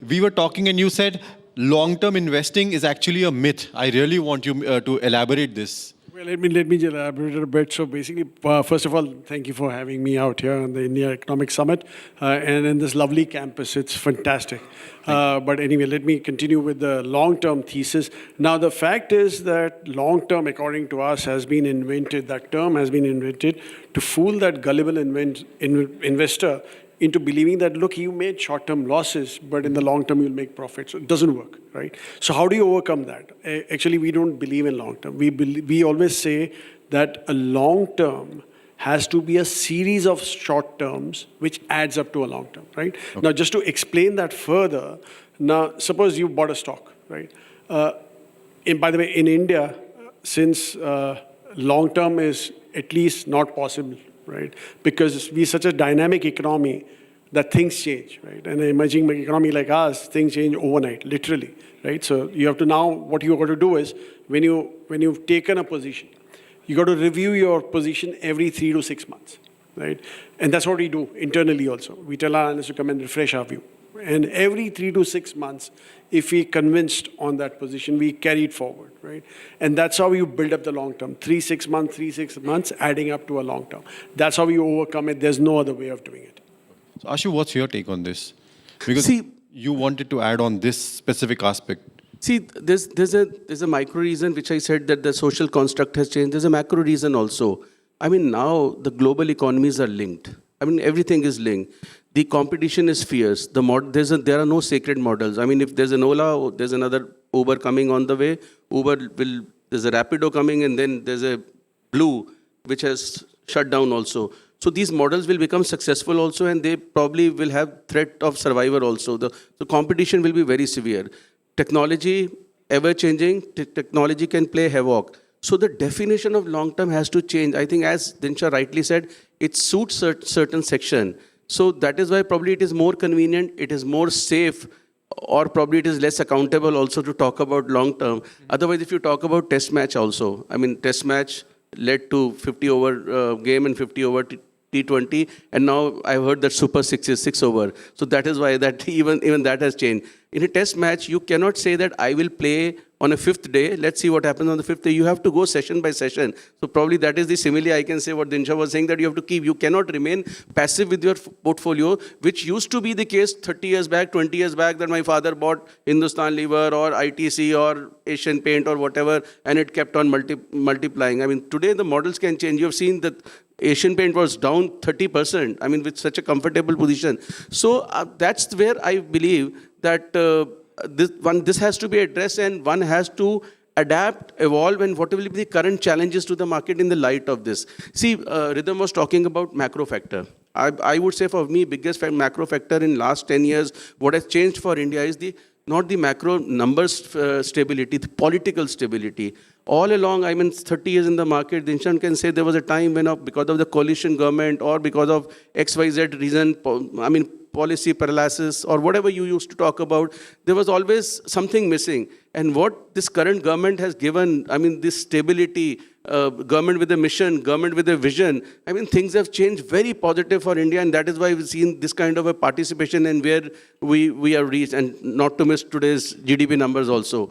we were talking and you said long-term investing is actually a myth. I really want you to elaborate this. Well, let me elaborate a bit. So basically, first of all, thank you for having me out here on the India Economic Summit and in this lovely campus. It's fantastic. But anyway, let me continue with the long-term thesis. Now, the fact is that long-term, according to us, has been invented, that term has been invented to fool that gullible investor into believing that, look, you made short-term losses, but in the long term, you'll make profits. So it doesn't work, right? So how do you overcome that? Actually, we don't believe in long-term. We always say that a long-term has to be a series of short terms which adds up to a long-term, right? Okay. Now, just to explain that further, now, suppose you bought a stock, right? By the way, in India, since long-term is at least not possible, right? Because we're such a dynamic economy that things change, right? And an emerging economy like ours, things change overnight, literally, right? So you have to now, what you got to do is, when you've taken a position, you got to review your position every 3 to 6 months, right? And that's what we do internally also. We tell our analysts to come and refresh our view. And every 3 to 6 months, if we're convinced on that position, we carry it forward, right? And that's how you build up the long term. 3-6 months, adding up to a long term. That's how you overcome it. There's no other way of doing it. So Ashu, what's your take on this? Because you wanted to add on this specific aspect. See, there's a micro reason which I said that the social construct has changed. There's a macro reason also. I mean, now the global economies are linked. I mean, everything is linked. The competition is fierce. There are no sacred models. I mean, if there's an Ola, there's another Uber coming on the way. There's a Rapido coming, and then there's a Blue, which has shut down also. So these models will become successful also, and they probably will have threat of survival also. The competition will be very severe. Technology, ever-changing, technology can play havoc. So the definition of long-term has to change. I think, as Dinshaw rightly said, it suits certain section. So that is why probably it is more convenient, it is more safe, or probably it is less accountable also to talk about long-term. Otherwise, if you talk about test match also, I mean, test match led to 50 over game and 50 over T20, and now I've heard that Super 6 is 6 over. So that is why that even that has changed. In a test match, you cannot say that I will play on a 5th day. Let's see what happens on the 5th day. You have to go session by session. So probably that is the simile I can say what Dinshaw was saying, that you have to keep. You cannot remain passive with your portfolio, which used to be the case 30 years back, 20 years back, that my father bought Hindustan Lever or ITC or Asian Paint or whatever, and it kept on multiplying. I mean, today the models can change. You have seen that Asian Paint was down 30%, I mean, with such a comfortable position. So that's where I believe that this has to be addressed, and one has to adapt, evolve, and what will be the current challenges to the market in the light of this. See, Rhythm was talking about macro factor. I would say for me, biggest macro factor in last 10 years, what has changed for India is not the macro numbers stability, the political stability. All along, I mean, 30 years in the market, Dinshaw can say there was a time when, because of the coalition government or because of XYZ reason, I mean, policy paralysis or whatever you used to talk about, there was always something missing. And what this current government has given, I mean, this stability, government with a mission, government with a vision, I mean, things have changed very positive for India, and that is why we've seen this kind of a participation and where we are reached, and not to miss today's GDP numbers also.